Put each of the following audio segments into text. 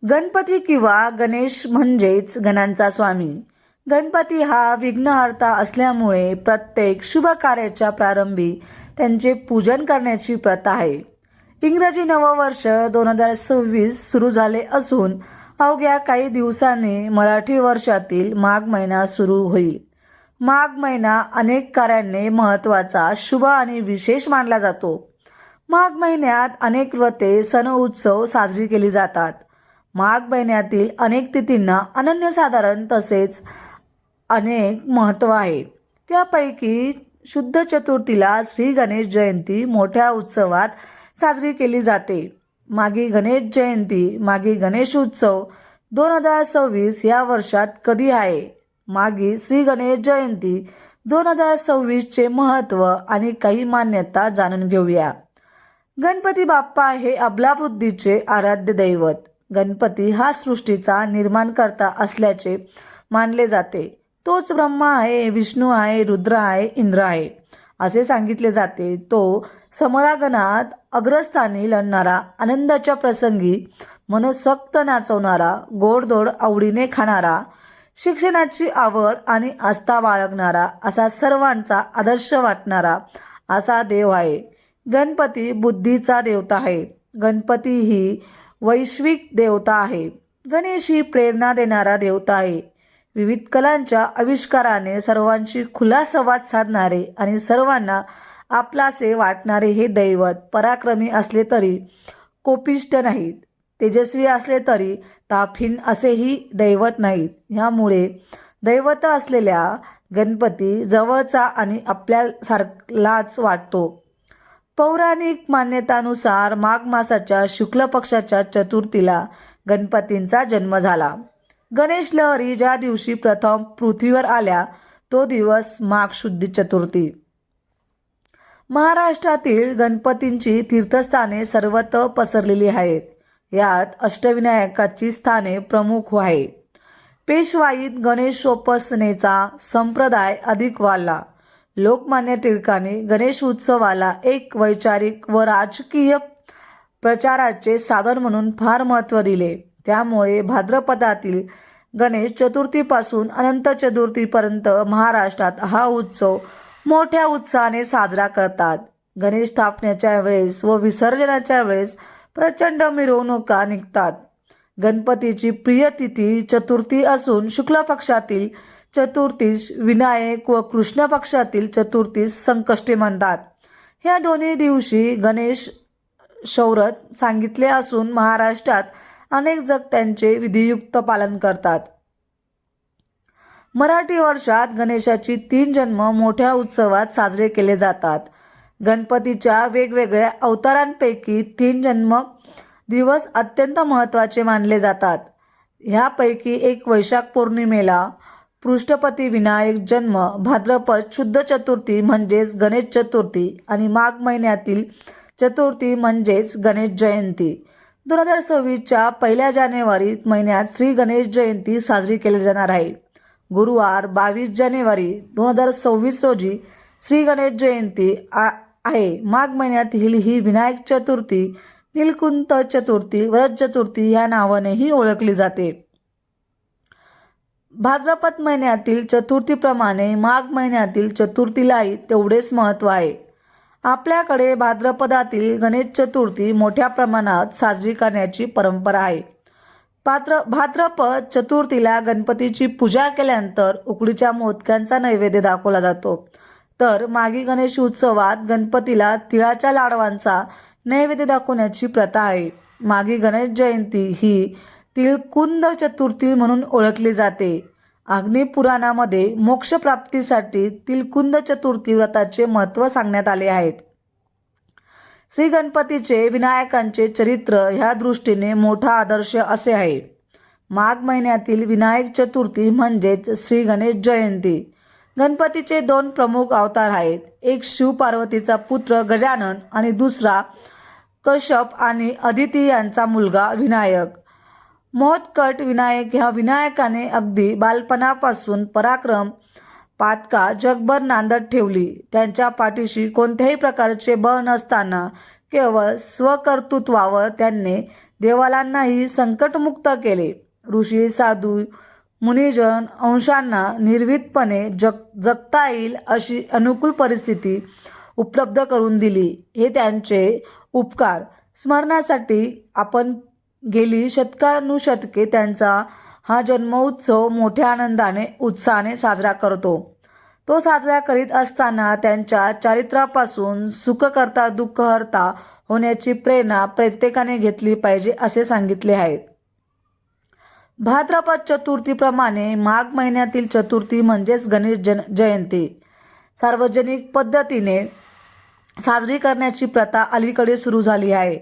गणपती किंवा गणेश म्हणजेच गणांचा स्वामी. गणपती हा विघ्नहर्ता असल्यामुळे प्रत्येक शुभ कार्याच्या प्रारंभी त्यांचे पूजन करण्याची प्रथा आहे. इंग्रजी नववर्ष 2026 सुरू झाले असून अवघ्या काही दिवसांनी मराठी वर्षातील माघ महिना सुरू होईल. माघ महिना अनेक कार्यांनी महत्त्वाचा, शुभ आणि विशेष मानला जातो. माघ महिन्यात अनेक व्रते, सण, उत्सव साजरी केली जातात. माघ महिन्यातील अनेक तिथींना अनन्यसाधारण तसेच अनेक महत्त्व आहे. त्यापैकी शुद्ध चतुर्थीला श्री गणेश जयंती मोठ्या उत्सवात साजरी केली जाते. मागी गणेश जयंती, मागी गणेश उत्सव 2026 या वर्षात कधी आहे? मागी श्री गणेश जयंती 2026 चे महत्त्व आणि काही मान्यता जाणून घेऊया. गणपती बाप्पा हे अबलाबुद्धीचे आराध्य दैवत. गणपती हा सृष्टीचा निर्माणकर्ता असल्याचे मानले जाते. तोच ब्रह्मा आहे, विष्णू आहे, रुद्र आहे, इंद्र आहे असे सांगितले जाते. तो समरागणात अग्रस्थानी लढणारा, आनंदाच्या प्रसंगी मनसोक्त नाचवणारा, गोडधोड आवडीने खाणारा, शिक्षणाची आवड आणि आस्था बाळगणारा, असा सर्वांचा आदर्श वाटणारा असा देव आहे. गणपती बुद्धीचा देवता आहे. गणपती ही वैश्विक देवता आहे. गणेश ही प्रेरणा देणारा देवता आहे. विविध कलांच्या आविष्काराने सर्वांशी खुला संवाद साधणारे आणि सर्वांना आपलासे वाटणारे हे दैवत पराक्रमी असले तरी कोपिष्ट नाहीत, तेजस्वी असले तरी तापहीन असेही दैवत नाहीत. ह्यामुळे दैवत असलेल्या गणपती जवळचा आणि आपल्यासारखाच वाटतो. पौराणिक मान्यतानुसार माघ मासाच्या शुक्ल पक्षाच्या चतुर्थीला गणपतींचा जन्म झाला. गणेश लहरी ज्या दिवशी प्रथम पृथ्वीवर आल्या तो दिवस माघ शुद्ध चतुर्थी. महाराष्ट्रातील गणपतींची तीर्थस्थाने सर्वत्र पसरलेली आहेत. यात अष्टविनायकाची स्थाने प्रमुख आहे. पेशवाईत गणेशोपासनेचा संप्रदाय अधिक वाढला. लोकमान्य टिळकांनी गणेश उत्सवाला एक वैचारिक व राजकीय प्रचाराचे साधन म्हणून फार महत्त्व दिले. त्यामुळे भाद्रपदातील गणेश चतुर्थीपासून अनंत चतुर्थीपर्यंत महाराष्ट्रात हा उत्सव मोठ्या उत्साहाने साजरा करतात. गणेश स्थापनेच्या वेळेस व विसर्जनाच्या वेळेस प्रचंड मिरवणुका निघतात. गणपतीची प्रिय तिथी चतुर्थी असून शुक्ल पक्षातील चतुर्थीस विनायक व कृष्ण पक्षातील चतुर्थीस संकष्टी म्हणतात. ह्या दोन्ही दिवशी गणेश शौरत सांगितले असून महाराष्ट्रात अनेक जण त्यांचे विधियुक्त पालन करतात. मराठी वर्षात गणेशाची 3 जन्म मोठ्या उत्सवात साजरे केले जातात. गणपतीच्या वेगवेगळ्या अवतारांपैकी 3 जन्म दिवस अत्यंत महत्त्वाचे मानले जातात. ह्यापैकी एक वैशाख पौर्णिमेला पृष्ठपती विनायक जन्म, भाद्रपद शुद्ध चतुर्थी म्हणजेच गणेश चतुर्थी आणि माघ महिन्यातील चतुर्थी म्हणजेच गणेश जयंती. 2026च्या 1 जानेवारी महिन्यात श्री गणेश जयंती साजरी केली जाणार आहे. गुरुवार 22 जानेवारी 2026 रोजी श्री गणेश जयंती आहे. माघ महिन्यातील ही विनायक चतुर्थी, नीलकुंठ चतुर्थी, व्रत चतुर्थी या नावानेही ओळखली जाते. भाद्रपद महिन्यातील चतुर्थीप्रमाणे माघ महिन्यातील चतुर्थीलाही तेवढेच महत्त्व आहे. आपल्याकडे भाद्रपदातील गणेश चतुर्थी मोठ्या प्रमाणात साजरी करण्याची परंपरा आहे. भाद्रपद चतुर्थीला गणपतीची पूजा केल्यानंतर उकडीच्या मोदकांचा नैवेद्य दाखवला जातो. तर मागी गणेश उत्सवात गणपतीला तिळाच्या लाडवांचा नैवेद्य दाखवण्याची प्रथा आहे. मागी गणेश जयंती ही तिळकुंद चतुर्थी म्हणून ओळखली जाते. अग्निपुराणामध्ये मोक्षप्राप्तीसाठी तिळकुंद चतुर्थी व्रताचे महत्त्व सांगण्यात आले आहेत. श्री गणपतीचे विनायकांचे चरित्र ह्या दृष्टीने मोठा आदर्श असे आहे. माघ महिन्यातील विनायक चतुर्थी म्हणजेच श्री गणेश जयंती. गणपतीचे 2 प्रमुख अवतार आहेत. एक शिव पार्वतीचा पुत्र गजानन आणि दुसरा कश्यप आणि अदिती यांचा मुलगा विनायक. मोदकट विनायक ह्या विनायकाने अगदी बालपणापासून पराक्रम पातका जगभर नांदत ठेवली. त्यांच्या पाठीशी कोणत्याही प्रकारचे बळ नसताना केवळ स्वकर्तृत्वावर त्यांनी देवालांनाही संकटमुक्त केले. ऋषी साधू मुनिजन अंशांना निर्भीतपणे जगता येईल अशी अनुकूल परिस्थिती उपलब्ध करून दिली. हे त्यांचे उपकार स्मरणासाठी आपण गेली शतकानुशतके त्यांचा हा जन्मोत्सव मोठ्या आनंदाने उत्साहाने साजरा करतो. तो साजरा करीत असताना त्यांच्या चारित्र्यापासून सुखकर्ता दुःखहर्ता होण्याची प्रेरणा प्रत्येकाने घेतली पाहिजे असे सांगितले आहे. भाद्रपद चतुर्थीप्रमाणे माघ महिन्यातील चतुर्थी म्हणजेच गणेश जयंती सार्वजनिक पद्धतीने साजरी करण्याची प्रथा अलीकडे सुरू झाली आहे.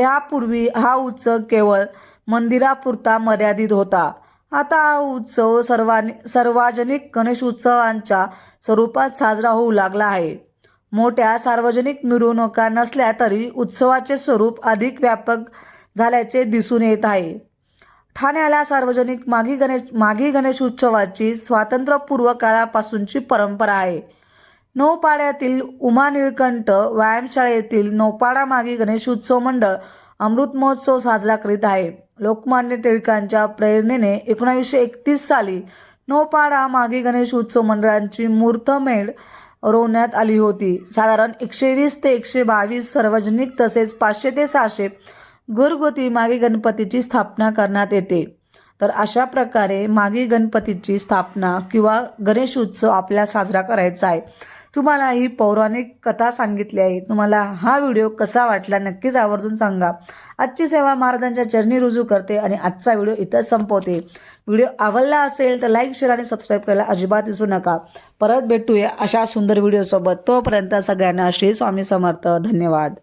यापूर्वी हा उत्सव केवळ मंदिरापुरता मर्यादित होता. आता हा उत्सव सार्वजनिक गणेश उत्सवांच्या स्वरूपात साजरा होऊ लागला आहे. मोठ्या सार्वजनिक मिरवणुका नसल्या तरी उत्सवाचे स्वरूप अधिक व्यापक झाल्याचे दिसून येत आहे. ठाण्याला सार्वजनिक माघी गणेश उत्सवाची स्वातंत्र्यपूर्व काळापासूनची परंपरा आहे. नौपाड्यातील उमा निळकंठ व्यायामशाळेतील नौपाडा माघी गणेश उत्सव मंडळ अमृत महोत्सव साजरा करीत आहे. लोकमान्य टिळकांच्या प्रेरणेने 1931 साली नौपाडा माघी गणेश उत्सव मंडळाची मुहूर्तमेढ रोवण्यात आली होती. साधारण 120 ते 122 सार्वजनिक तसेच 500 ते 600 घरगुती माघी गणपतीची स्थापना करण्यात येते. तर अशा प्रकारे माघी गणपतीची स्थापना किंवा गणेश उत्सव आपल्याला साजरा करायचा आहे. तुम्हाला ही पौराणिक कथा सांगितली आहे. तुम्हाला हा व्हिडिओ कसा वाटला नक्कीच आवर्जून सांगा. आजची सेवा महाराजांच्या चरणी रुजू करते आणि आजचा व्हिडिओ इथं संपवते. व्हिडिओ आवडला असेल तर लाईक, शेअर आणि सबस्क्राईब करायला अजिबात विसरू नका. परत भेटूया अशा सुंदर व्हिडिओसोबत. तोपर्यंत सगळ्यांना श्री स्वामी समर्थ. धन्यवाद.